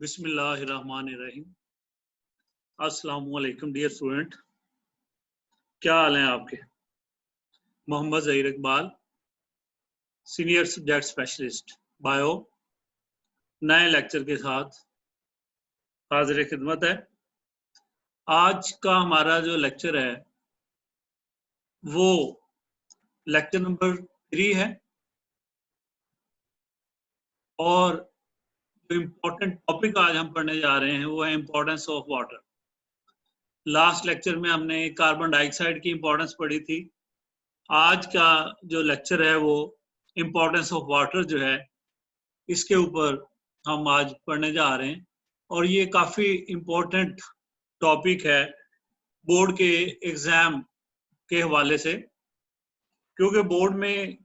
बिस्मिल्लाहिर्रहमानिर्रहीम। अस्सलाम वालेकुम डियर स्टूडेंट, क्या हाल हैं आपके। Mohammad Zaheer Iqbal, senior subject specialist bio, नए लेक्चर के साथ हाजिर खिदमत है। आज का हमारा जो लेक्चर है वो लेक्चर नंबर 3 है और जो इम्पोर्टेंट टॉपिक आज हम पढ़ने जा रहे हैं वो है importance of water. Last lecture में हमने कार्बन डाइऑक्साइड की इम्पोर्टेंस पढ़ी थी। आज का जो लेक्चर है वो इम्पोर्टेंस ऑफ वाटर जो है इसके ऊपर हम आज पढ़ने जा रहे हैं और ये काफ़ी इम्पोर्टेंट टॉपिक है बोर्ड के एग्ज़ाम के हवाले से, क्योंकि बोर्ड में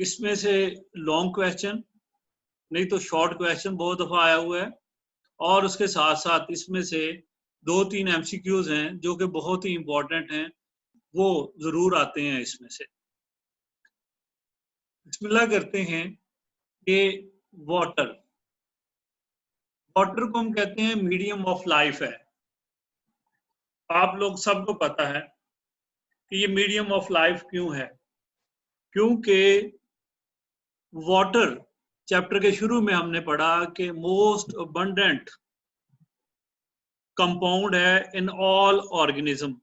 इसमें से लॉन्ग क्वेश्चन नहीं तो शॉर्ट क्वेश्चन बहुत दफ़ा आया हुआ है और उसके साथ साथ इसमें से 2-3 MCQs हैं जो कि बहुत ही इम्पोर्टेंट हैं, वो ज़रूर आते हैं इसमें से। बिस्मिल्लाह करते हैं कि वाटर को हम कहते हैं मीडियम ऑफ लाइफ है। आप लोग सबको पता है कि ये मीडियम ऑफ लाइफ क्यों है, क्योंकि वाटर चैप्टर के शुरू में हमने पढ़ा कि मोस्ट अबंडेंट कंपाउंड है इन ऑल ऑर्गेनिज्म।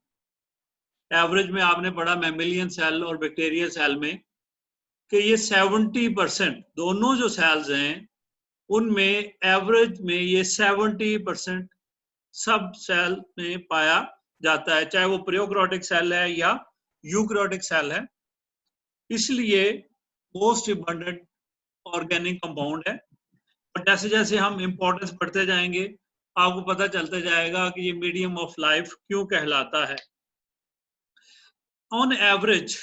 एवरेज में आपने पढ़ा मैमेलियन सेल और बैक्टीरियल सेल में कि ये 70% दोनों जो सेल्स हैं उनमें एवरेज में ये 70% सब सेल में पाया जाता है, चाहे वो प्रोकैरियोटिक सेल है या यूकैरियोटिक सेल है। इसलिए मोस्ट अबंडेंट ऑर्गेनिक कंपाउंड है। और जैसे जैसे हम इंपॉर्टेंस बढ़ते जाएंगे आपको पता चलता जाएगा कि ये मीडियम ऑफ लाइफ क्यों कहलाता है। ऑन एवरेज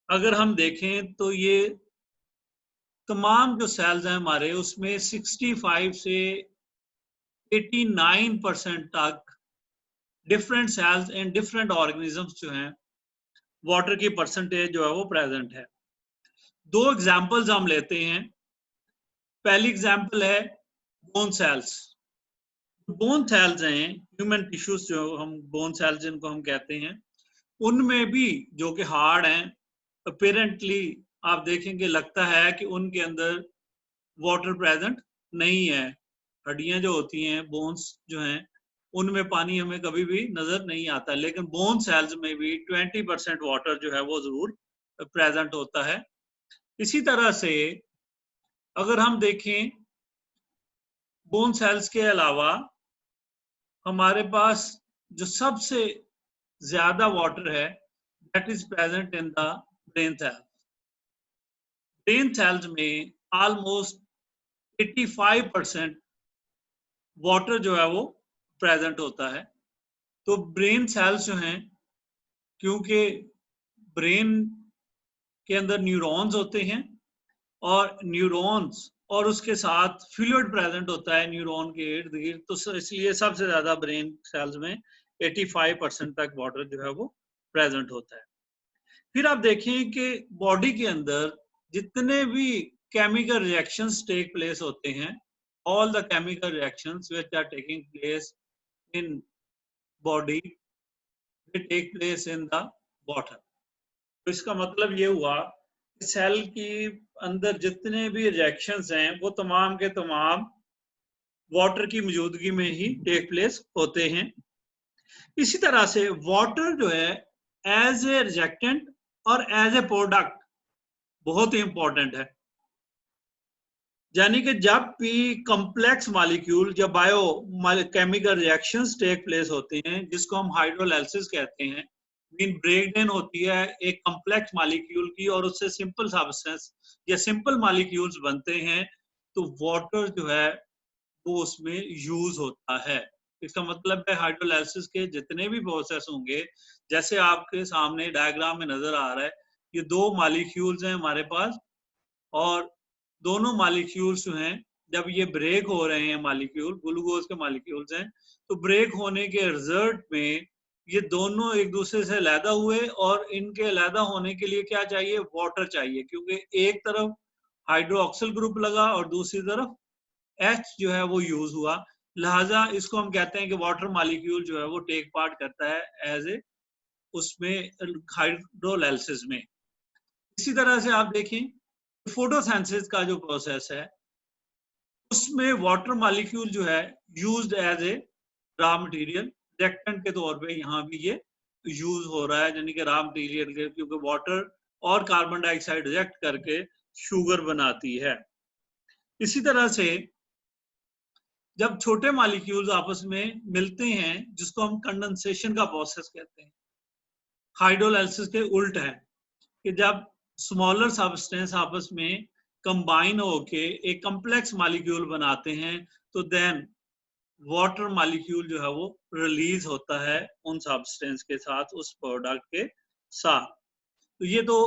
अगर हम देखें तो ये तमाम जो सेल्स हैं हमारे उसमें 65 से 89% तक different cells and different organisms जो हैं वाटर की परसेंटेज जो है वो प्रेजेंट है। 2 एग्जांपल्स हम लेते हैं। पहली एग्जांपल है बोन सेल्स। बोन सेल्स हैं ह्यूमन टिश्यूज, जो हम बोन सेल्स जिनको हम कहते हैं, उनमें भी जो कि हार्ड हैं, अपेरेंटली आप देखेंगे लगता है कि उनके अंदर वाटर प्रेजेंट नहीं है। हड्डियां जो होती हैं, बोन्स जो हैं, उनमें पानी हमें कभी भी नजर नहीं आता, लेकिन बोन सेल्स में भी 20% वाटर जो है वो जरूर प्रेजेंट होता है। इसी तरह से अगर हम देखें बोन सेल्स के अलावा हमारे पास जो सबसे ज्यादा वाटर है that is present in the brain cells. Brain cells में ऑलमोस्ट 85% वाटर जो है वो प्रेजेंट होता है। तो ब्रेन सेल्स जो हैं, क्योंकि ब्रेन के अंदर न्यूरॉन्स होते हैं और न्यूरॉन्स और उसके साथ फ्लूइड प्रेजेंट होता है न्यूरॉन के इर्द गिर्द, तो इसलिए सबसे ज्यादा ब्रेन सेल्स में 85% तक वाटर जो है वो प्रेजेंट होता है। फिर आप देखें कि बॉडी के अंदर जितने भी केमिकल रिएक्शंस टेक प्लेस होते हैं, all the chemical reactions which are taking place in body they take place in the water। तो इसका मतलब ये हुआ कि सेल की अंदर जितने भी रिएक्शंस हैं वो तमाम के तमाम वाटर की मौजूदगी में ही टेक प्लेस होते हैं। इसी तरह से वाटर जो है एज ए रिएक्टेंट और एज ए प्रोडक्ट बहुत ही इंपॉर्टेंट है। यानी कि जब भी कॉम्प्लेक्स मॉलिक्यूल या biochemical reactions take place होते हैं, जिसको हम हाइड्रोलाइसिस कहते हैं, मीन ब्रेकडाउन होती है एक कॉम्प्लेक्स मॉलिक्यूल की और उससे सिंपल सब्सटेंस या सिंपल मॉलिक्यूल्स बनते हैं, तो वाटर जो है वो उसमें यूज होता है। इसका मतलब है हाइड्रोलाइसिस के जितने भी प्रोसेस होंगे, जैसे आपके सामने डायग्राम में नजर आ रहा है, ये 2 मॉलिक्यूल्स हैं हमारे पास और दोनों मॉलिक्यूल्स जो हैं जब ये ब्रेक हो रहे हैं, मॉलिक्यूल ग्लूकोज के मॉलिक्यूल्स हैं, तो ब्रेक होने के रिजल्ट में ये दोनों एक दूसरे से अलहदा हुए और इनके अलहदा होने के लिए क्या चाहिए, वाटर चाहिए, क्योंकि एक तरफ हाइड्रोक्सिल ग्रुप लगा और दूसरी तरफ H जो है वो यूज हुआ। लिहाजा इसको हम कहते हैं कि वाटर मॉलिक्यूल जो है वो टेक पार्ट करता है एज ए उसमें हाइड्रोलाइसिस में। इसी तरह से आप देखें फोटोसिंथेसिस का जो प्रोसेस है उसमें वाटर मॉलिक्यूल जो है used as a raw material reactant के तौर पे यहाँ भी ये यूज हो रहा है, यानी कि रॉ मटेरियल के, क्योंकि वाटर और कार्बन डाइऑक्साइड रिएक्ट करके शुगर बनाती है। इसी तरह से जब छोटे मॉलिक्यूल्स आपस में मिलते हैं जिसको हम कंडेंसेशन का प्रोसेस कहते हैं, हाइड्रोलाइसिस के उल्ट है कि जब स्मॉलर सब्सटेंस आपस में कंबाइन होके एक कॉम्प्लेक्स मॉलिक्यूल बनाते हैं तो देन वाटर मॉलिक्यूल जो है वो रिलीज होता है उन सब्सटेंस के साथ, उस प्रोडक्ट के साथ। तो ये तो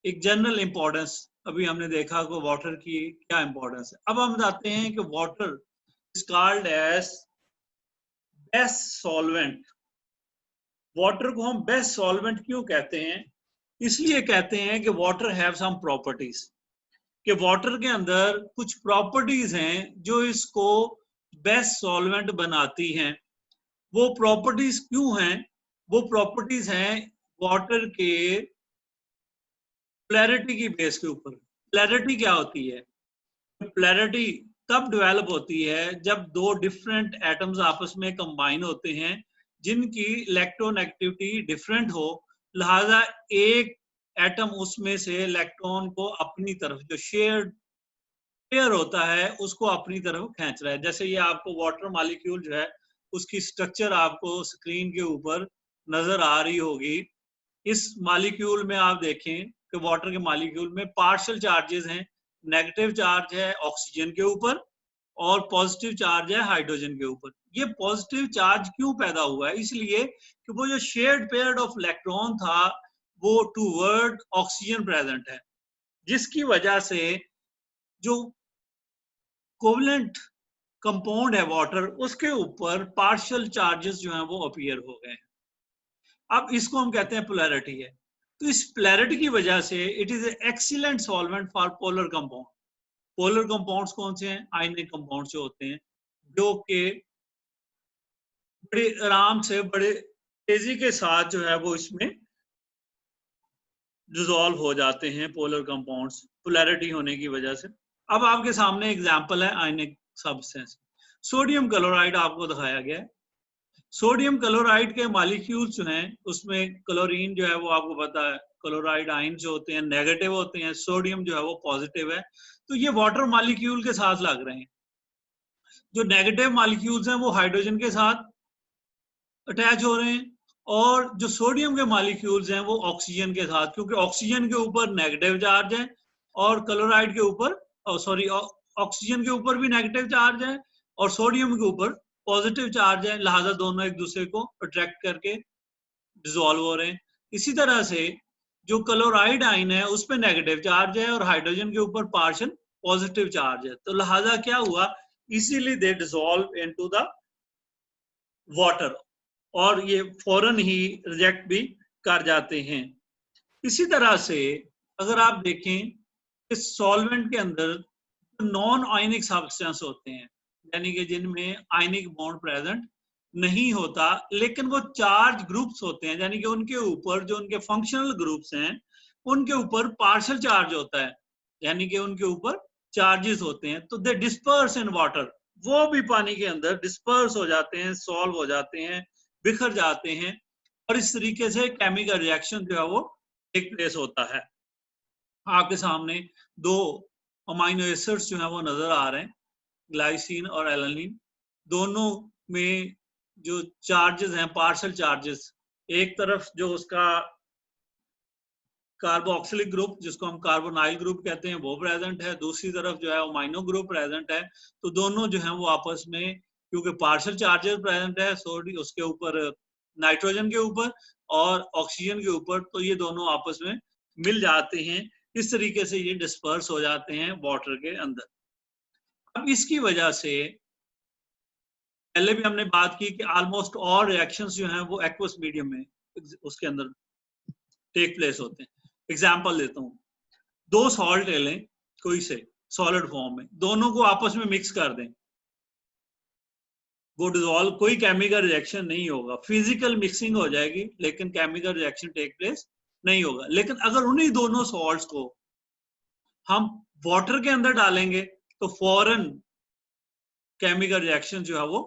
एक जनरल इंपॉर्टेंस अभी हमने देखा कि वाटर की क्या इंपॉर्टेंस है। अब हम जाते हैं कि water is called as best solvent. Water को हम बेस्ट सॉल्वेंट क्यों कहते हैं? इसलिए कहते हैं कि वाटर हैव सम प्रॉपर्टीज, कि वाटर के अंदर कुछ प्रॉपर्टीज हैं जो इसको बेस्ट सॉल्वेंट बनाती हैं। वो प्रॉपर्टीज क्यों हैं? वो प्रॉपर्टीज हैं वाटर के पोलैरिटी की बेस के ऊपर। पोलैरिटी क्या होती है? पोलैरिटी तब डेवलप होती है जब दो डिफरेंट एटम्स आपस में कंबाइन होते हैं जिनकी इलेक्ट्रोनेगेटिविटी डिफरेंट हो, लिहाजा एक एटम उसमें से इलेक्ट्रॉन को अपनी तरफ, जो शेयर्ड पेयर होता है, उसको अपनी तरफ खींच रहा है। जैसे ये आपको वाटर मॉलिक्यूल जो है उसकी स्ट्रक्चर आपको स्क्रीन के ऊपर नजर आ रही होगी। इस मॉलिक्यूल में आप देखें कि वाटर के मॉलिक्यूल में पार्शियल चार्जेस हैं। नेगेटिव चार्ज है ऑक्सीजन के ऊपर और पॉजिटिव चार्ज है हाइड्रोजन के ऊपर। ये पॉजिटिव चार्ज क्यों पैदा हुआ है? इसलिए कि वो जो शेयर्ड पेयर ऑफ इलेक्ट्रॉन था वो टूवर्ड ऑक्सीजन प्रेजेंट है, जिसकी वजह से जो कोवलेंट कंपाउंड है वाटर, उसके ऊपर पार्शियल चार्जेस जो हैं वो अपीयर हो गए। अब इसको हम कहते हैं पोलैरिटी है। तो इस पोलैरिटी की वजह से it is excellent solvent for polar compound. Polar compounds कौन से हैं? आयनिक कंपाउंड्स जो होते हैं, जो कि बड़े आराम से, बड़े तेजी के साथ जो है वो इसमें डिसॉल्व हो जाते हैं पोलर कंपाउंड्स, पोलैरिटी होने की वजह से। अब आपके सामने एग्जांपल है आयनिक सब्सटेंस। सोडियम क्लोराइड आपको दिखाया गया है। सोडियम क्लोराइड के मॉलिक्यूल्स जो हैं उसमें क्लोरीन जो है वो आपको पता है, क्लोराइड आयन जो होते हैं नेगेटिव होते हैं, सोडियम जो है वो पॉजिटिव है। तो ये वाटर मॉलिक्यूल के साथ लग रहे हैं। जो नेगेटिव मॉलिक्यूल्स हैं वो हाइड्रोजन के साथ अटैच हो रहे हैं और जो सोडियम के मॉलिक्यूल्स हैं वो ऑक्सीजन के साथ, क्योंकि ऑक्सीजन के ऊपर नेगेटिव चार्ज है और क्लोराइड के ऊपर, सॉरी, ऑक्सीजन के ऊपर भी नेगेटिव चार्ज है और सोडियम के ऊपर पॉजिटिव चार्ज है, लिहाजा दोनों एक दूसरे को अट्रैक्ट करके डिसॉल्व हो रहे हैं। इसी तरह से जो क्लोराइड आयन है उस पर नेगेटिव चार्ज है और हाइड्रोजन के ऊपर पार्शियल पॉजिटिव चार्ज है, तो लिहाजा क्या हुआ, easily they dissolve into the water और ये फौरन ही रिजेक्ट भी कर जाते हैं। इसी तरह से अगर आप देखें इस सॉल्वेंट के अंदर नॉन आयनिक सब्सटेंस होते हैं, यानी कि जिनमें आयनिक बॉन्ड प्रेजेंट नहीं होता लेकिन वो चार्ज ग्रुप्स होते हैं, यानी कि उनके ऊपर जो उनके फंक्शनल ग्रुप्स हैं उनके ऊपर पार्शियल चार्ज होता है, यानी कि उनके ऊपर चार्जेस होते हैं, तो दे डिस्पर्स इन वाटर, वो भी पानी के अंदर डिस्पर्स हो जाते हैं, सॉल्व हो जाते हैं, बिखर जाते हैं और इस तरीके से केमिकल रिएक्शन जो है वो टेक प्लेस होता है। आपके सामने दो अमाइनो एसिड्स जो है वो नजर आ रहे हैं, ग्लाइसिन और एलानिन। दोनों में जो चार्जेस हैं पार्शियल चार्जेस, एक तरफ जो उसका कार्बोक्सिलिक ग्रुप जिसको हम कार्बोनाइल ग्रुप कहते हैं वो प्रेजेंट है, दूसरी तरफ जो है अमाइनो ग्रुप प्रेजेंट है। तो दोनों जो है वो आपस में, क्योंकि पार्शियल चार्जेस प्रेजेंट है सोडियम उसके ऊपर, नाइट्रोजन के ऊपर और ऑक्सीजन के ऊपर, तो ये दोनों आपस में मिल जाते हैं। इस तरीके से ये डिस्पर्स हो जाते हैं वाटर के अंदर। अब इसकी वजह से पहले भी हमने बात की कि ऑलमोस्ट ऑल रिएक्शंस जो हैं वो एक्वस मीडियम में उसके अंदर टेक प्लेस होते हैं। एग्जाम्पल देता हूँ, दो सॉल्ट ले लें कोई से सॉलिड फॉर्म में, दोनों को आपस में मिक्स कर दें, वो डिजोल्व, कोई केमिकल रिएक्शन नहीं होगा, फिजिकल मिक्सिंग हो जाएगी लेकिन केमिकल रिएक्शन टेक प्लेस नहीं होगा। लेकिन अगर उन्हीं दोनों सॉल्ट्स को हम वाटर के अंदर डालेंगे तो फौरन केमिकल रिएक्शन जो है वो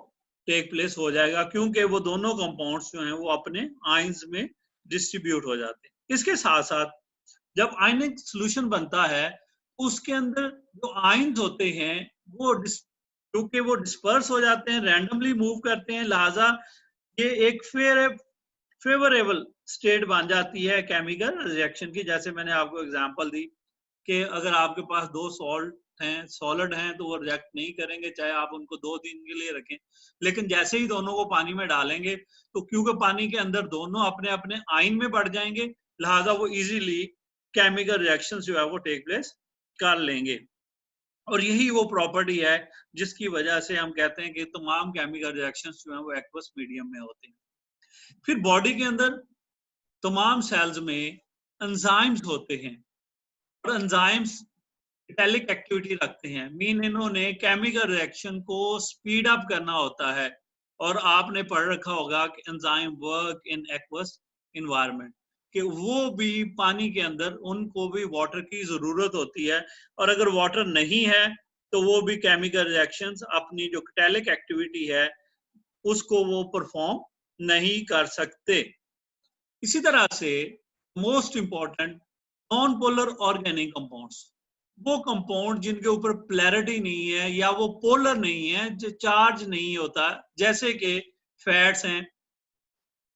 टेक प्लेस हो जाएगा, क्योंकि वो दोनों कंपाउंड्स जो हैं वो अपने आयंस में डिस्ट्रीब्यूट हो जाते हैं। इसके साथ साथ जब आयनिक सॉल्यूशन बनता है उसके अंदर जो आयंस होते हैं वो क्योंकि वो डिस्पर्स हो जाते हैं, रैंडमली मूव करते हैं, लिहाजा ये एक फेवरेबल स्टेट बन जाती है केमिकल रिएक्शन की। जैसे मैंने आपको एग्जांपल दी कि अगर आपके पास दो सॉल्ट हैं, सॉलिड हैं, तो वो रिएक्ट नहीं करेंगे चाहे आप उनको 2 दिन के लिए रखें। लेकिन जैसे ही दोनों को पानी में डालेंगे तो क्योंकि पानी के अंदर दोनों अपने अपने आयन में बढ़ जाएंगे, लिहाजा वो इजीली केमिकल रिएक्शन जो है वो टेक प्लेस कर लेंगे। और यही वो प्रॉपर्टी है जिसकी वजह से हम कहते हैं कि तमाम केमिकल रिएक्शंस जो हैं वो एक्वस मीडियम में होते हैं। फिर बॉडी के अंदर तमाम सेल्स में एंजाइम्स होते हैं और एंजाइम्स कैटालिटिक एक्टिविटी रखते हैं, मीन इन्होंने केमिकल रिएक्शन को स्पीड अप करना होता है। और आपने पढ़ रखा होगा कि enzyme work in aqueous environment, कि वो भी पानी के अंदर उनको भी वाटर की जरूरत होती है, और अगर वाटर नहीं है तो वो भी केमिकल रिएक्शंस अपनी जो कैटालिटिक एक्टिविटी है उसको वो परफॉर्म नहीं कर सकते। इसी तरह से most important non polar organic compounds, वो कंपाउंड जिनके ऊपर पोलैरिटी नहीं है या वो पोलर नहीं है, जो चार्ज नहीं होता, जैसे कि फैट्स हैं,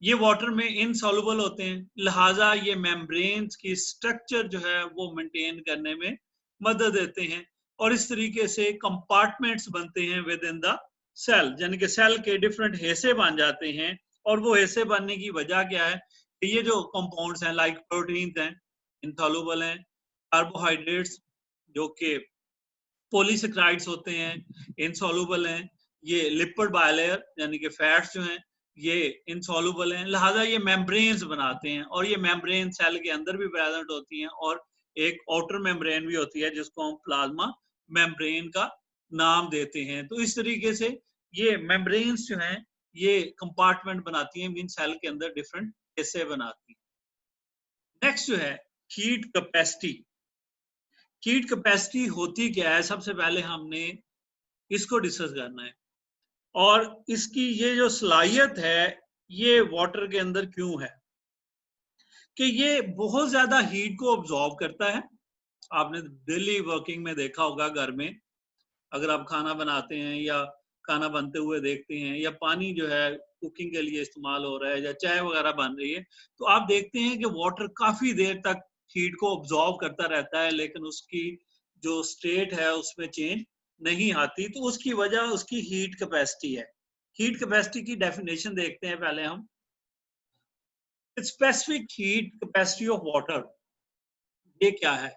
ये वाटर में इनसॉल्युबल होते हैं, लिहाजा ये मेम्ब्रेन्स की स्ट्रक्चर जो है वो मेंटेन करने में मदद देते हैं। और इस तरीके से कंपार्टमेंट्स बनते हैं विद इन द सेल, यानी कि सेल के डिफरेंट हिस्से बन जाते हैं। और वो हिस्से बनने की वजह क्या है कि ये जो कंपाउंड्स हैं लाइक प्रोटीन्स हैं इनसॉल्युबल हैं, कार्बोहाइड्रेट्स जो कि पॉलीसेक्राइड्स होते हैं इनसॉल्युबल हैं, ये लिपिड बायलेयर यानी कि फैट्स जो हैं ये इनसॉल्युबल हैं, लिहाजा ये मेम्ब्रेन्स बनाते हैं। और ये मेम्ब्रेन सेल के अंदर भी प्रेजेंट होती हैं और एक आउटर मेम्ब्रेन भी होती है जिसको हम प्लाज्मा मेम्ब्रेन का नाम देते हैं। तो इस तरीके से ये मेम्ब्रेन्स जो हैं ये कंपार्टमेंट बनाती हैं, मीन सेल के अंदर डिफरेंट हिस्से बनाती हैं। नेक्स्ट जो है हीट कैपेसिटी। हीट कैपेसिटी होती क्या है, सबसे पहले हमने इसको डिस्कस करना है। और इसकी ये जो सलाहियत है ये वाटर के अंदर क्यों है कि ये बहुत ज्यादा हीट को ऑब्जॉर्व करता है। आपने डेली वर्किंग में देखा होगा, घर में अगर आप खाना बनाते हैं या खाना बनते हुए देखते हैं या पानी जो है कुकिंग के लिए इस्तेमाल हो रहा है या चाय वगैरह बन रही है, तो आप देखते हैं कि वाटर काफी देर तक हीट को ऑब्जॉर्व करता रहता है, लेकिन उसकी जो स्टेट है उसमें चेंज नहीं आती। तो उसकी वजह उसकी हीट कैपेसिटी है। हीट कैपेसिटी की डेफिनेशन देखते हैं पहले हम। Specific heat capacity of water, ये क्या है?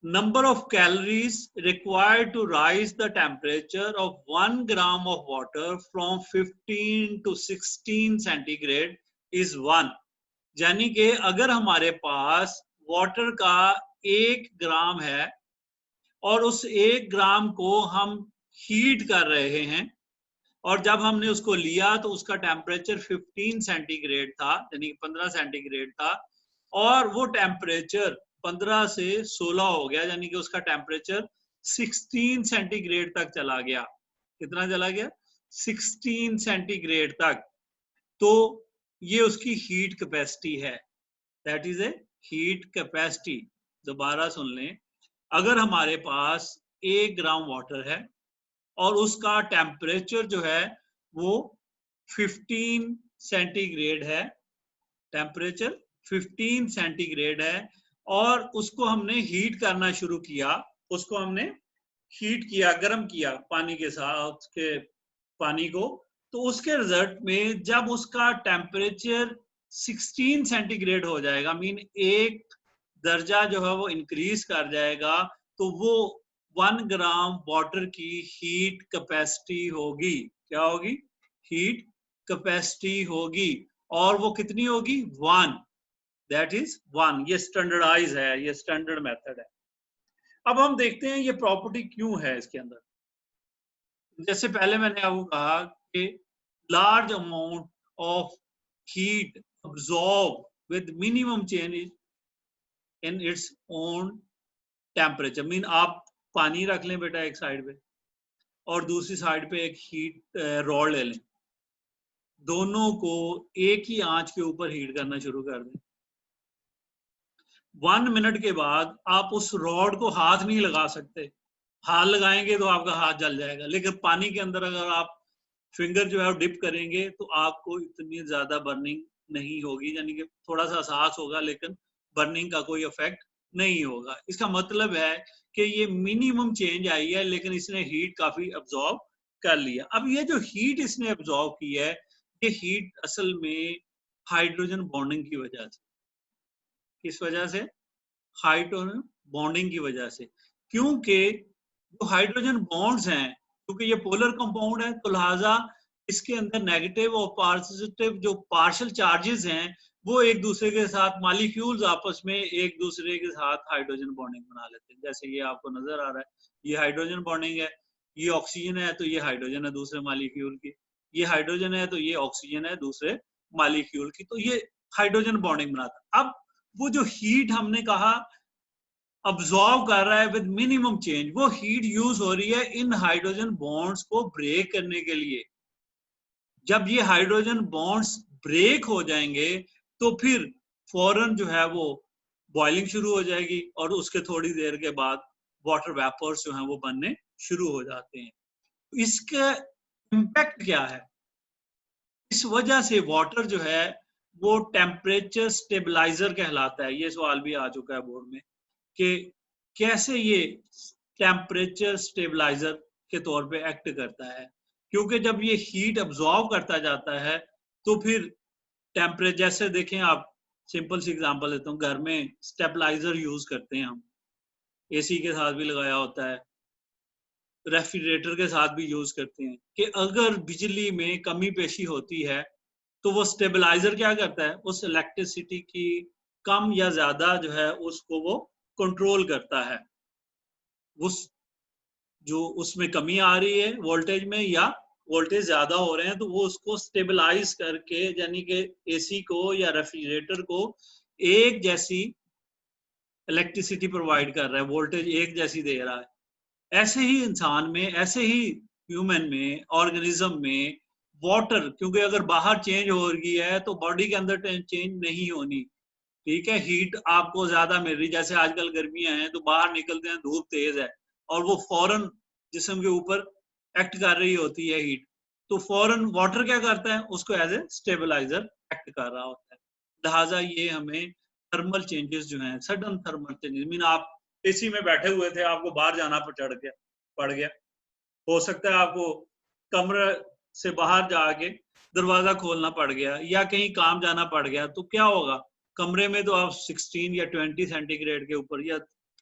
Number of calories required to rise the temperature of 1 gram of water from 15 to 16 centigrade is 1। यानी कि अगर हमारे पास वाटर का 1 ग्राम है और उस 1 ग्राम को हम हीट कर रहे हैं और जब हमने उसको लिया तो उसका टेम्परेचर 15 सेंटीग्रेड था, यानी 15 सेंटीग्रेड था, और वो टेम्परेचर 15 से 16 हो गया, यानी कि उसका टेम्परेचर 16 सेंटीग्रेड तक चला गया। कितना चला गया? 16 सेंटीग्रेड तक। तो ये उसकी हीट कैपेसिटी है, that is a heat capacity. दोबारा सुन लें, अगर हमारे पास 1 ग्राम वाटर है और उसका टेम्परेचर जो है वो 15 सेंटीग्रेड है, टेम्परेचर 15 सेंटीग्रेड है, और उसको हमने हीट करना शुरू किया, उसको हमने हीट किया, गर्म किया पानी के साथ के पानी को, तो उसके रिजल्ट में जब उसका टेम्परेचर 16 सेंटीग्रेड हो जाएगा, मीन 1 दर्जा जो है वो इंक्रीज कर जाएगा, तो वो 1 ग्राम वाटर की हीट कैपेसिटी होगी। क्या होगी? हीट कैपेसिटी होगी। और वो कितनी होगी? 1, दैट इज 1। ये स्टैंडर्डाइज है, ये स्टैंडर्ड मेथड है। अब हम देखते हैं ये प्रॉपर्टी क्यों है इसके अंदर। जैसे पहले मैंने आपको कहा कि large amount of heat absorb with minimum change in its own temperature. Mean आप पानी रख लें बेटा एक साइड पे और दूसरी साइड पे एक हीट रॉड ले लें, दोनों को एक ही आंच के ऊपर हीट करना शुरू कर दें। 1 मिनट के बाद आप उस रॉड को हाथ नहीं लगा सकते, हाथ लगाएंगे तो आपका हाथ जल जाएगा, लेकिन पानी के अंदर अगर आप फिंगर जो है वो डिप करेंगे तो आपको इतनी ज्यादा बर्निंग नहीं होगी, यानी कि थोड़ा सा एहसास होगा लेकिन बर्निंग का कोई इफेक्ट नहीं होगा। इसका मतलब है कि ये मिनिमम चेंज आई है लेकिन इसने हीट काफी अब्जॉर्ब कर लिया। अब ये जो हीट इसने अब्जॉर्ब की है, ये हीट असल में हाइड्रोजन बॉन्डिंग की वजह से, किस वजह से? हाइड्रोजन बॉन्डिंग की वजह से। क्योंकि जो हाइड्रोजन बॉन्ड्स हैं, क्योंकि ये पोलर कंपाउंड है तो लिहाजा इसके अंदर नेगेटिव और पॉजिटिव जो पार्शियल चार्जेस हैं वो एक दूसरे के साथ, मॉलिक्यूल्स आपस में एक दूसरे के साथ हाइड्रोजन बॉन्डिंग बना लेते हैं। जैसे ये आपको नजर आ रहा है, ये हाइड्रोजन बॉन्डिंग है, ये ऑक्सीजन है तो ये हाइड्रोजन है दूसरे मॉलिक्यूल की, ये हाइड्रोजन है तो ये ऑक्सीजन है दूसरे मॉलिक्यूल की, तो ये हाइड्रोजन बॉन्डिंग बनाता है। अब वो जो हीट हमने कहा अब्सॉर्ब कर रहा है विद मिनिमम चेंज, वो हीट यूज हो रही है इन हाइड्रोजन बॉन्ड्स को ब्रेक करने के लिए। जब ये हाइड्रोजन बॉन्ड्स ब्रेक हो जाएंगे तो फिर फौरन जो है वो बॉइलिंग शुरू हो जाएगी और उसके थोड़ी देर के बाद वाटर वेपर्स जो हैं वो बनने शुरू हो जाते हैं। इसका इम्पैक्ट क्या है? इस वजह से वाटर जो है वो टेम्परेचर स्टेबलाइजर कहलाता है। ये सवाल भी आ चुका है बोर्ड में कि कैसे ये टेम्परेचर स्टेबलाइजर के तौर पे एक्ट करता है। क्योंकि जब ये हीट अब्सॉर्ब करता जाता है तो फिर टेम्परेचर, जैसे देखें आप, सिंपल सी एग्जांपल देता हूँ, घर में स्टेबलाइजर यूज करते हैं हम, एसी के साथ भी लगाया होता है, रेफ्रिजरेटर के साथ भी यूज करते हैं, कि अगर बिजली में कमी पेशी होती है तो वो स्टेबलाइजर क्या करता है, उस इलेक्ट्रिसिटी की कम या ज्यादा जो है उसको वो कंट्रोल करता है। उस जो उसमें कमी आ रही है वोल्टेज में या वोल्टेज ज्यादा हो रहे हैं तो वो उसको स्टेबलाइज करके, यानी कि एसी को या रेफ्रिजरेटर को एक जैसी इलेक्ट्रिसिटी प्रोवाइड कर रहा है, वोल्टेज एक जैसी दे रहा है। ऐसे ही इंसान में, ऐसे ही ह्यूमन में, ऑर्गेनिज्म में वाटर, क्योंकि अगर बाहर चेंज हो रही है तो बॉडी के अंदर चेंज नहीं होनी, ठीक है, हीट आपको ज्यादा मिल रही, जैसे आजकल गर्मियां हैं तो बाहर निकलते हैं, धूप तेज है और वो फौरन जिस्म के ऊपर एक्ट कर रही होती है हीट, तो फौरन वाटर क्या करता है, उसको एज ए स्टेबलाइजर एक्ट कर रहा होता है। लिहाजा ये हमें थर्मल चेंजेस जो हैं, सडन थर्मल चेंजेस, मीन आप एसी में बैठे हुए थे, आपको बाहर जाना पड़ गया, हो सकता है आपको कमरे से बाहर जाके दरवाजा खोलना पड़ गया या कहीं काम जाना पड़ गया, तो क्या होगा, कमरे में तो आप 16 या 20 सेंटीग्रेड के ऊपर या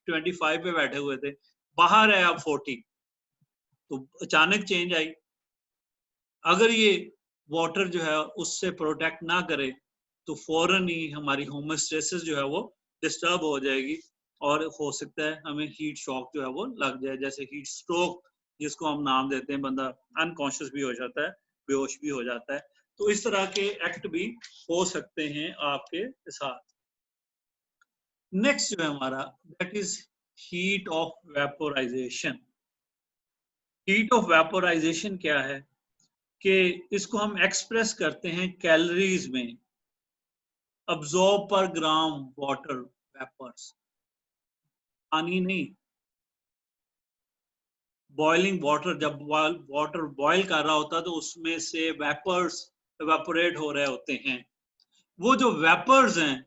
25 पे बैठे हुए थे, बाहर है आप 40, तो अचानक चेंज आई। अगर ये वाटर जो है उससे प्रोटेक्ट ना करे तो फौरन ही हमारी होमोस्टेसिस जो है वो डिस्टर्ब हो जाएगी और हो सकता है हमें हीट शॉक जो है वो लग जाए, जैसे हीट स्ट्रोक जिसको हम नाम देते हैं, बंदा अनकॉन्शियस भी हो जाता है, बेहोश भी हो जाता है। तो इस तरह के एक्ट भी हो सकते हैं आपके साथ। नेक्स्ट जो है हमारा, that is heat of vaporisation. Heat of vaporisation क्या है कि इसको हम एक्सप्रेस करते हैं कैलोरीज में, अब्सॉर्ब पर ग्राम वाटर वेपर्स, पानी नहीं, बॉइलिंग वाटर, जब वाटर बॉयल कर रहा होता है तो उसमें से वेपर्स एवेपोरेट हो रहे होते हैं। वो जो वेपर्स हैं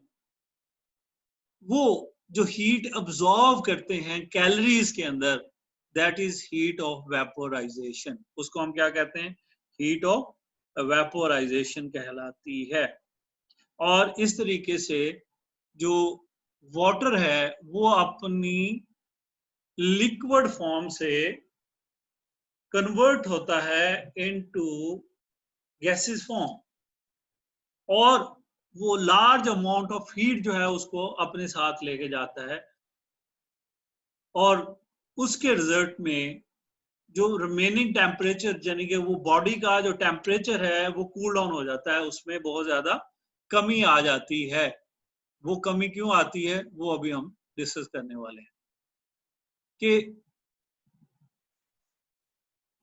वो जो हीट अब्सॉर्ब करते हैं कैलोरीज के अंदर, that is heat of vaporisation. उसको हम क्या कहते हैं, हीट ऑफ वेपोराइजेशन कहलाती है। और इस तरीके से जो वाटर है वो अपनी लिक्विड फॉर्म से कन्वर्ट होता है इनटू गैसेस फॉर्म और वो लार्ज अमाउंट ऑफ हीट जो है उसको अपने साथ लेके जाता है और उसके रिजल्ट में जो रिमेनिंग टेम्परेचर यानी कि वो बॉडी का जो टेम्परेचर है वो कूल डाउन हो जाता है, उसमें बहुत ज्यादा कमी आ जाती है। वो कमी क्यों आती है वो अभी हम डिस्कस करने वाले हैं कि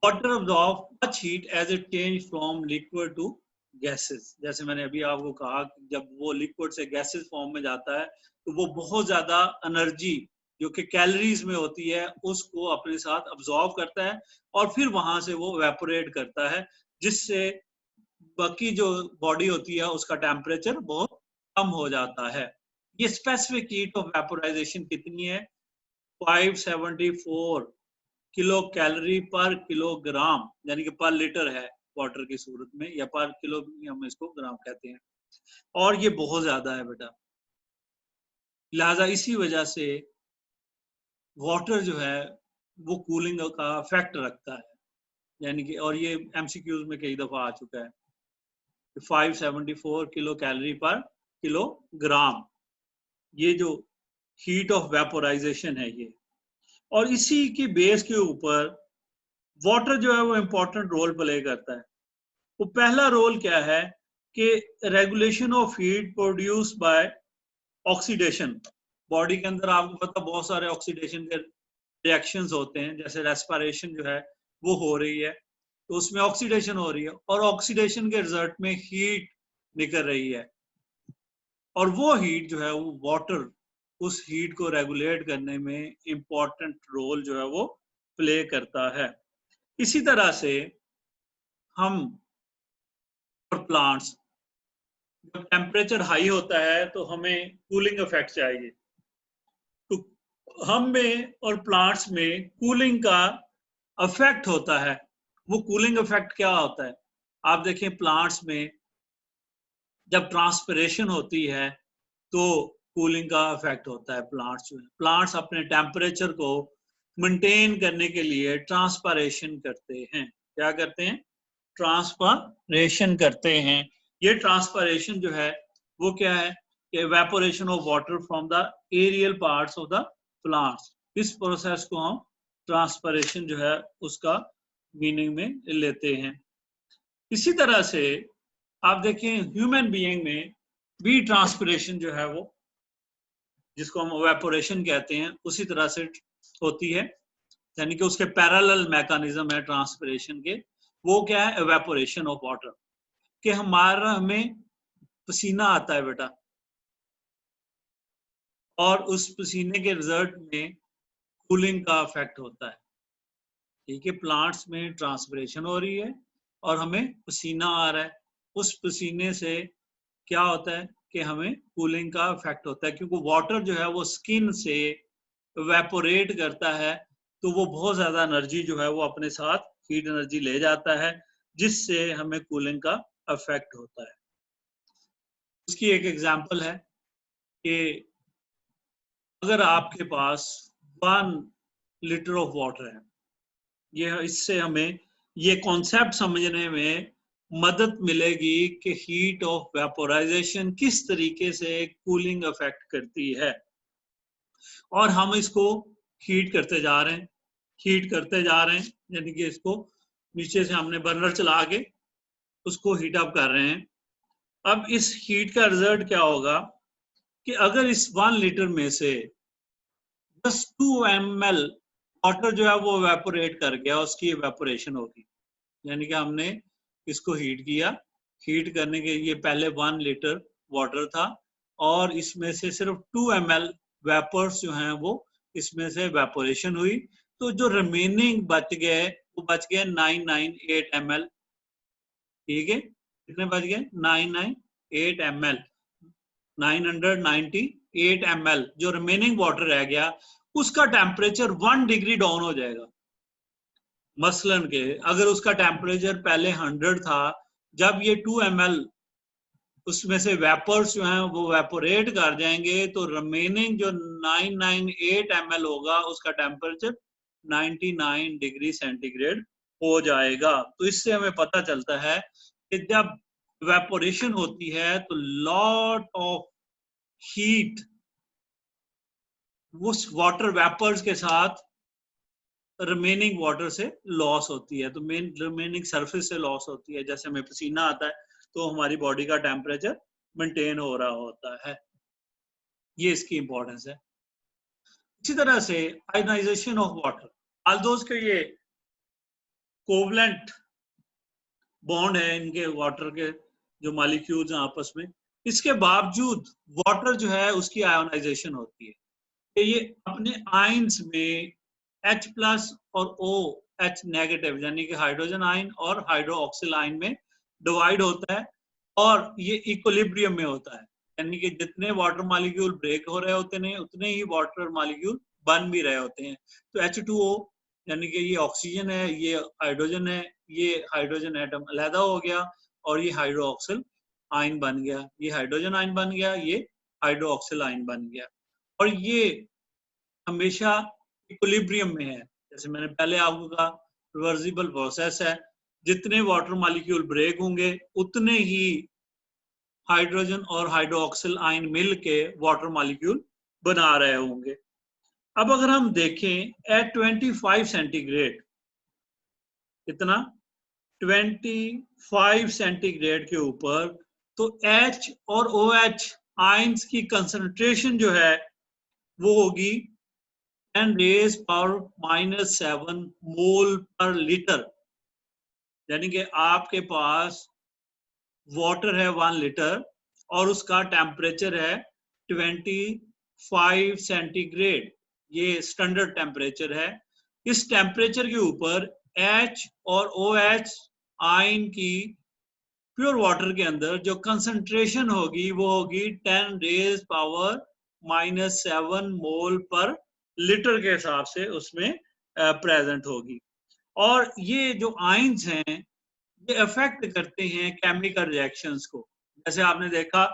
water absorb much heat as it change from liquid to gases. जैसे मैंने अभी आपको कहा कि जब वो लिक्विड से गैसेस फॉर्म में जाता है तो वो बहुत ज्यादा एनर्जी जो कि कैलोरीज में होती है उसको अपने साथ अब्सॉर्ब करता है और फिर वहां से वो वेपोरेट करता है, जिससे बाकी जो बॉडी होती है उसका टेम्परेचर बहुत कम हो जाता है। ये स्पेसिफिक हीट ऑफ वेपोराइजेशन कितनी है? 574 किलो कैलोरी पर किलोग्राम, यानी कि पर लीटर है वाटर की सूरत में, या पर किलो हम इसको ग्राम कहते हैं, और ये बहुत ज्यादा है बेटा। लिहाजा इसी वजह से वाटर जो है वो कूलिंग का इफेक्ट रखता है, यानी कि, और ये एमसीक्यूज में कई दफा आ चुका है, 574 किलो कैलोरी पर किलोग्राम, ये जो हीट ऑफ वेपोराइजेशन है ये। और इसी की बेस के ऊपर वाटर जो है वो इंपॉर्टेंट रोल प्ले करता है। वो पहला रोल क्या है कि regulation of heat produce by oxidation. Body के अंदर आपको पता बहुत सारे ऑक्सीडेशन के रिएक्शंस होते हैं, जैसे रेस्पिरेशन जो है वो हो रही है तो उसमें ऑक्सीडेशन हो रही है, और ऑक्सीडेशन के रिजल्ट में हीट निकल रही है, और वो हीट जो है वो वाटर उस हीट को रेगुलेट करने में इंपॉर्टेंट रोल जो है वो प्ले करता है। इसी तरह से हम और प्लांट्स, जब टेम्परेचर हाई होता है तो हमें कूलिंग इफेक्ट चाहिए, तो हम में और प्लांट्स में कूलिंग का इफेक्ट होता है। वो कूलिंग इफेक्ट क्या होता है? आप देखें प्लांट्स में जब ट्रांसपिरेशन होती है तो कूलिंग का इफेक्ट होता है। प्लांट्स अपने टेम्परेचर को मेंटेन करने के लिए ट्रांसपिरेशन करते हैं। क्या करते हैं? ट्रांसपिरेशन करते हैं। ये ट्रांसपिरेशन जो है वो क्या है कि evaporation of water from the aerial parts of the plants. इस प्रोसेस को हम ट्रांसपिरेशन जो है उसका मीनिंग में लेते हैं। इसी तरह से आप देखें ह्यूमन बीइंग में भी ट्रांसपिरेशन जो है वो, जिसको हम इवेपोरेशन कहते हैं, उसी तरह से होती है, यानी कि उसके पैरेलल मैकेनिज्म है ट्रांसपिरेशन के। वो क्या है? Evaporation of water. कि हमें पसीना आता है बेटा, और उस पसीने के रिजल्ट में कूलिंग का इफेक्ट होता है। ठीक है, प्लांट्स में ट्रांसपिरेशन हो रही है और हमें पसीना आ रहा है, उस पसीने से क्या होता है कि हमें कूलिंग का इफेक्ट होता है, क्योंकि वाटर जो है वो स्किन से इवेपोरेट करता है, तो वो बहुत ज्यादा एनर्जी जो है वो अपने साथ हीट एनर्जी ले जाता है, जिससे हमें कूलिंग का इफेक्ट होता है। उसकी एक एग्जांपल है कि अगर आपके पास 1 लीटर ऑफ वाटर है, ये इससे हमें ये कॉन्सेप्ट समझने में मदद मिलेगी कि हीट ऑफ वेपोराइजेशन किस तरीके से कूलिंग इफेक्ट करती है। और हम इसको हीट करते जा रहे हैं, हीट करते जा रहे हैं, यानी कि इसको नीचे से हमने बर्नर चला के उसको हीट अप कर रहे हैं। अब इस हीट का रिजल्ट क्या होगा कि अगर इस 1 लीटर में से बस 2 ml वाटर जो है वो इवेपोरेट कर गया, उसकी इवेपोरेशन होगी, यानी कि हमने इसको हीट किया, हीट करने के लिए पहले 1 लीटर वाटर था और इसमें से सिर्फ 2 ml वेपर्स जो हैं वो इसमें से इवेपोरेशन हुई, तो जो रिमेनिंग बच गए वो बच गए 998 ml। ठीक है, कितने बच गए? 998 ml, 998 ml जो रिमेनिंग वाटर रह गया, उसका टेम्परेचर 1 डिग्री डाउन हो जाएगा। मसलन के अगर उसका टेम्परेचर पहले 100 था, जब ये 2 ml उसमें से वेपर्स जो हैं वो वेपोरेट कर जाएंगे, तो रिमेनिंग जो 998 ml होगा उसका टेम्परेचर 99 डिग्री सेंटीग्रेड हो जाएगा। तो इससे हमें पता चलता है कि जब वेपोरेशन होती है तो लॉट ऑफ हीट उस वाटर वेपर्स के साथ रिमेनिंग वाटर से लॉस होती है, तो मेन रिमेनिंग सरफेस से लॉस होती है। जैसे हमें पसीना आता है तो हमारी बॉडी का टेम्परेचर मेंटेन हो रहा होता है, ये इसकी इंपॉर्टेंस है। इसी तरह से आयनाइजेशन ऑफ वाटर, ऑल्दो के ये कोवलेंट बॉन्ड है इनके वाटर के जो मॉलिक्यूल्स हैं आपस में, इसके बावजूद वाटर जो है उसकी आयोनाइजेशन होती है। कि ये अपने आयंस में H प्लस और OH नेगेटिव यानी कि हाइड्रोजन आयन और हाइड्रोक्सिल आयन में डिवाइड होता है और ये इक्विलिब्रियम में होता है, यानी कि जितने वाटर मॉलिक्यूल ब्रेक हो रहे होते हैं उतने ही वाटर मॉलिक्यूल बन भी रहे होते हैं। तो H2O यानी कि ये ऑक्सीजन है, ये हाइड्रोजन है, ये हाइड्रोजन एटम अलहदा हो गया और ये हाइड्रोक्सिल आयन बन गया, ये हाइड्रोजन आयन बन गया, ये हाइड्रोक्सिल आयन बन गया, और ये हमेशा इक्विलिब्रियम में है। जैसे मैंने पहले आपको कहा रिवर्सिबल प्रोसेस है, जितने वाटर मॉलिक्यूल ब्रेक होंगे उतने ही हाइड्रोजन और हाइड्रोक्सिल आयन मिल के वाटर मॉलिक्यूल बना रहे होंगे। अब अगर हम देखें एट 25 सेंटीग्रेड, कितना 25 सेंटीग्रेड के ऊपर, तो H और OH आयंस की कंसंट्रेशन जो है वो होगी 10⁻⁻⁷ मोल पर लीटर, यानी कि आपके पास वाटर है 1 लीटर और उसका टेम्परेचर है 25 सेंटीग्रेड, ये स्टैंडर्ड टेम्परेचर है। इस टेम्परेचर के ऊपर H और OH आयन की प्योर वाटर के अंदर जो कंसंट्रेशन होगी वो होगी 10⁻⁻⁷ मोल पर लीटर के हिसाब से उसमें प्रेजेंट होगी। और ये जो आयंस हैं ये अफेक्ट करते हैं केमिकल रिएक्शंस को। जैसे आपने देखा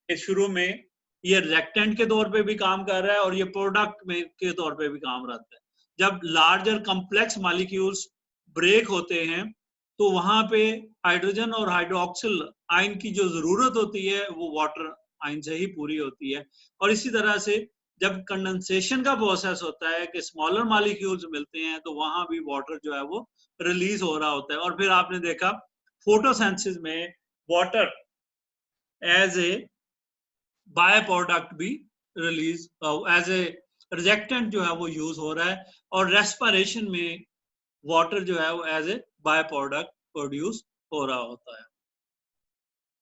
कि शुरू में ये रिएक्टेंट के तौर पे भी काम कर रहा है और ये प्रोडक्ट में के तौर पे भी काम रहता है। जब लार्जर कॉम्प्लेक्स मॉलिक्यूल्स ब्रेक होते हैं तो वहां पे हाइड्रोजन और हाइड्रोक्सिल आयन की जो जरूरत होती है वो वाटर आयन से ही पूरी होती है। और इसी तरह से जब कंडेंसेशन का प्रोसेस होता है कि स्मॉलर मॉलिक्यूल्स मिलते हैं तो वहां भी वाटर जो है वो रिलीज हो रहा होता है। और फिर आपने देखा फोटोसिंथेसिस में water as a by product भी रिलीज एज ए रिजेक्टेंट जो है वो यूज हो रहा है, और रेस्पिरेशन में वाटर जो है वो as a by product produce हो रहा होता है।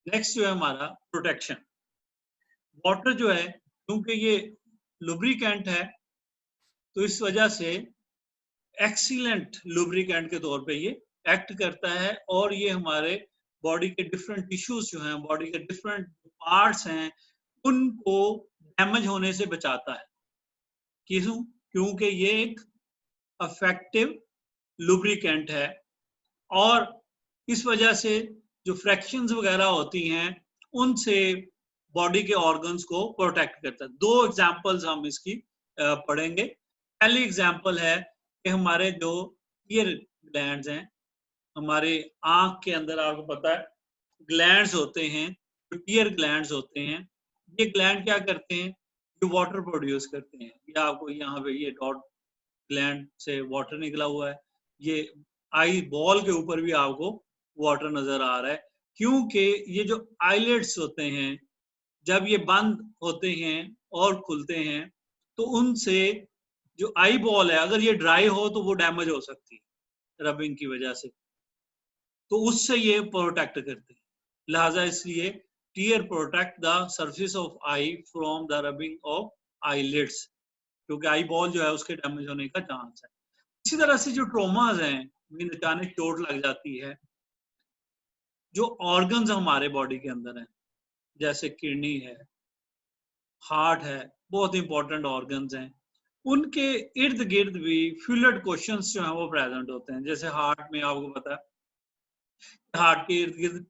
नेक्स्ट जो है हमारा प्रोटेक्शन। वाटर जो है क्योंकि ये लुब्रिकेंट है तो इस वजह से एक्सीलेंट लुब्रिकेंट के तौर पे ये एक्ट करता है, और ये हमारे बॉडी के डिफरेंट टिश्यूज जो हैं, बॉडी के डिफरेंट पार्ट्स हैं, उनको डैमेज होने से बचाता है। क्यों? क्योंकि ये एक इफेक्टिव लुब्रिकेंट है और इस वजह से जो फ्रैक्शंस वगैरह होती हैं उनसे बॉडी के ऑर्गन्स को प्रोटेक्ट करता है। 2 एग्जांपल्स हम इसकी पढ़ेंगे। पहली एग्जांपल है कि हमारे जो ईयर ग्लैंड्स हैं, हमारे आंख के अंदर आपको पता है ग्लैंड्स होते हैं, जो ईयर ग्लैंड्स होते हैं, ये ग्लैंड क्या करते हैं, ये वाटर प्रोड्यूस करते हैं। ये आपको यहाँ पे ये डॉट ग्लैंड से वाटर निकला हुआ है, ये आई बॉल के ऊपर भी आपको वाटर नजर आ रहा है, क्योंकि ये जो आईलेट्स होते हैं जब ये बंद होते हैं और खुलते हैं तो उनसे जो आई बॉल है अगर ये ड्राई हो तो वो डैमेज हो सकती है रबिंग की वजह से, तो उससे ये प्रोटेक्ट करते हैं। लिहाजा इसलिए tear protect the surface of eye from the rubbing of eyelids, क्योंकि आई बॉल जो है उसके डैमेज होने का चांस है। इसी तरह से जो ट्रोमाज हैं, मीन अचानक चोट लग जाती है, जो ऑर्गन्स हमारे बॉडी के अंदर हैं जैसे किडनी है, हार्ट है, बहुत इंपॉर्टेंट ऑर्गन्स हैं, उनके इर्द गिर्द भी फ्लूइड क्वेश्चंस जो हैं वो प्रेजेंट होते हैं। जैसे हार्ट में आपको पता है हार्ट के इर्द गिर्द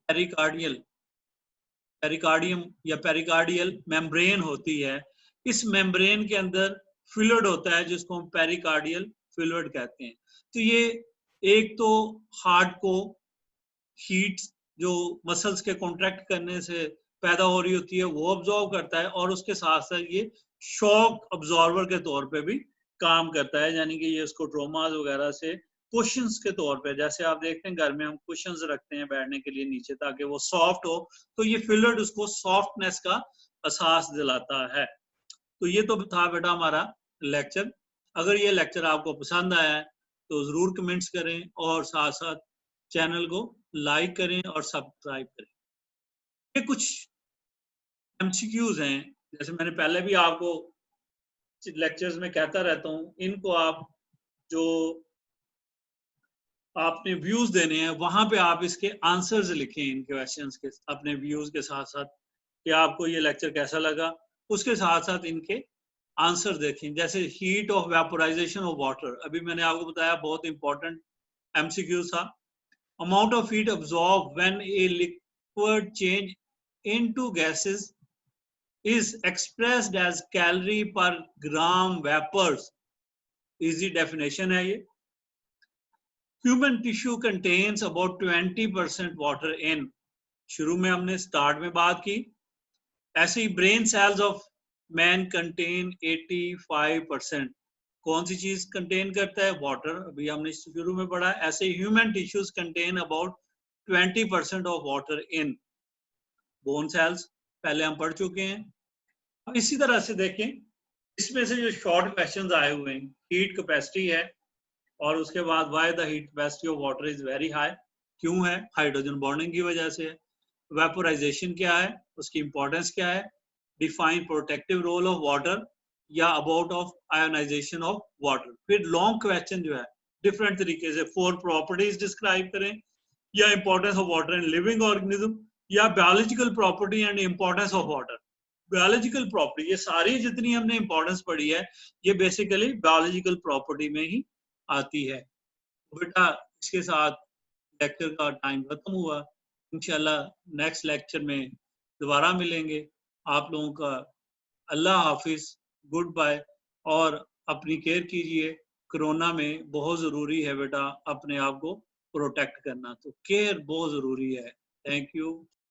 पेरिकार्डियम या पेरिकार्डियल मेम्ब्रेन होती है। इस मेम्ब्रेन के अंदर फ्लूइड होता है जिसको हम पेरिकार्डियल फ्लूइड कहते हैं। तो ये एक तो हार्ट को हीट जो मसल्स के कॉन्ट्रैक्ट करने से पैदा हो रही होती है वो अब्जॉर्व करता है, और उसके साथ साथ ये शॉक अब्जॉर्बर के तौर पे भी काम करता है, यानी कि ये उसको ट्रोमाज वगैरह से कुशंस के तौर पे, जैसे आप देखते हैं घर में हम कुशंस रखते हैं बैठने के लिए नीचे ताकि वो सॉफ्ट हो, तो ये फिलर्ड उसको सॉफ्टनेस का एहसास दिलाता है। तो ये तो था बेटा हमारा लेक्चर। अगर ये लेक्चर आपको पसंद आया है तो ज़रूर कमेंट्स करें और साथ साथ चैनल को लाइक करें और सब्सक्राइब करें। ये कुछ एमसीक्यूज हैं, जैसे मैंने पहले भी आपको लेक्चर्स में कहता रहता हूँ, इनको आप जो आपने व्यूज देने हैं वहां पे आप इसके आंसर्स लिखें इन क्वेश्चंस के अपने व्यूज के साथ साथ कि आपको ये लेक्चर कैसा लगा, उसके साथ साथ इनके आंसर देखें। जैसे heat of vaporisation of water, अभी मैंने आपको बताया बहुत इंपॉर्टेंट एमसीक्यू था। Amount of heat absorb when a liquid change into gases is expressed as calorie per gram vapors, easy definition है ये। Human tissue contains about 20% water in, शुरू में हमने स्टार्ट में बात की। ऐसे ही brain cells of man contain 85%, कौन सी चीज कंटेन करता है? वाटर, अभी हमने शुरू में पढ़ा। ऐसे ही human tissues contain about 20% of water in bone cells, पहले हम पढ़ चुके हैं। अब इसी तरह से देखें, इसमें से जो शॉर्ट क्वेश्चंस आए हुए हैं, हीट कैपेसिटी है और उसके बाद why the heat capacity of water is very high, क्यों है? हाइड्रोजन बॉन्डिंग की वजह से है। वेपोराइजेशन क्या है, उसकी इंपॉर्टेंस क्या है? Define protective role of water या about of ionization of water. फिर लॉन्ग क्वेश्चन जो है डिफरेंट तरीके से 4 प्रॉपर्टीज डिस्क्राइब करें, या importance of water in living organism, या biological property and importance of water. Biological property, ये सारी जितनी हमने इंपॉर्टेंस पढ़ी है ये बेसिकली बायोलॉजिकल प्रॉपर्टी में ही आती है। बेटा इसके साथ लेक्चर का टाइम खत्म हुआ। इंशाल्लाह नेक्स्ट लेक्चर में दोबारा मिलेंगे। आप लोगों का अल्लाह हाफिज, गुड बाय, और अपनी केयर कीजिए। कोरोना में बहुत ज़रूरी है बेटा अपने आप को प्रोटेक्ट करना, तो केयर बहुत ज़रूरी है। Thank you.